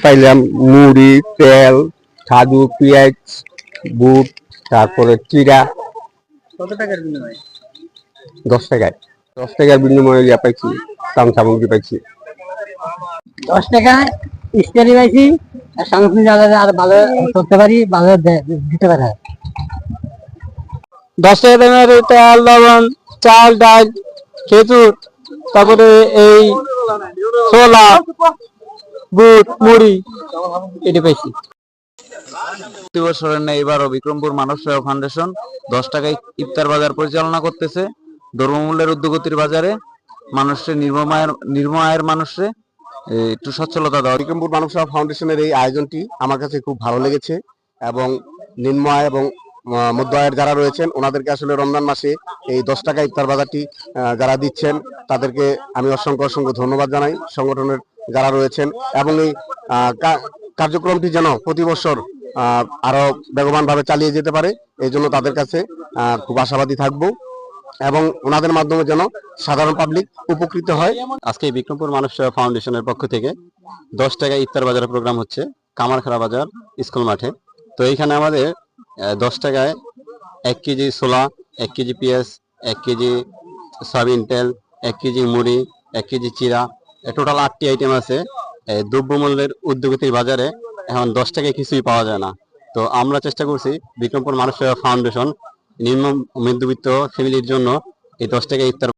পাইলাম মুড়ি, তেল, ছাদু, পেঁয়াজ, বুট, তারপরে চিরা। কত টাকার বিনিময়ে? 10 টাকায়। 10 টাকার বিনিময়ে পাইছি, চাম সামগ্রী পাইছি। 10 টাকায় ইস্তারি পাইছি, আর সামগ্রী আলাদা আর ভালো করতে পারি, ভালো দিতে পারে। 10 টাকা দামের তেল, লবণ, চাল, ডাল, খেজুর, তারপরে এই ছোলা, বুট, মুড়ি এটি পাইছি। প্রতি বছরের ন্যায় এবারও বিক্রমপুর মানব সেবা ফাউন্ডেশন 10 টাকায় ইফতার বাজার পরিচালনা করতেছে। দ্রব্যমূল্যের ঊর্ধ্বগতির বাজারে মানুষের নির্ম আয়ের মানুষের একটু সচ্ছলতা দেওয়া। বিক্রমপুর মানব সেবা ফাউন্ডেশনের এই আয়োজনটি আমার কাছে খুব ভালো লেগেছে এবং নিম্ন আয় এবং মধ্য আয়ের যারা রয়েছেন ওনাদেরকে আসলে রমজান মাসে এই 10 টাকা ইফতার বাজারটি যারা দিচ্ছেন তাদেরকে আমি অসংখ্য অসংখ্য ধন্যবাদ জানাই, সংগঠনের যারা রয়েছেন। এবং এই কার্যক্রমটি যেন প্রতি বছর আরো বেগবান ভাবে চালিয়ে যেতে পারে, এই জন্য তাদের কাছে খুব আশাবাদী থাকবো এবং ওনাদের মাধ্যমে যেন সাধারণ পাবলিক উপকৃত হয়। আজকে বিক্রমপুর মানব সেবা ফাউন্ডেশনের পক্ষ থেকে 10 টাকায় ইফতার বাজার প্রোগ্রাম হচ্ছে কামারখাড়া বাজার স্কুল মাঠে। তো এইখানে আমাদের 10 টাকায় 1 কেজি ছোলা, 1 কেজি পেঁয়াজ, 1 কেজি সয়াবিন তেল, 1 কেজি মুড়ি, 1 কেজি চিরা, টোটাল 8টি আইটেম আছে। দ্রব্যমূল্যের ঊর্ধ্বগতির বাজারে এখন 10 টাকায় কিছুই পাওয়া যায় না। তো আমরা চেষ্টা করছি বিক্রমপুর মানব সেবা ফাউন্ডেশন নিম্ন মধ্যবিত্ত ফ্যামিলির জন্য এই 10 টাকা ইফতার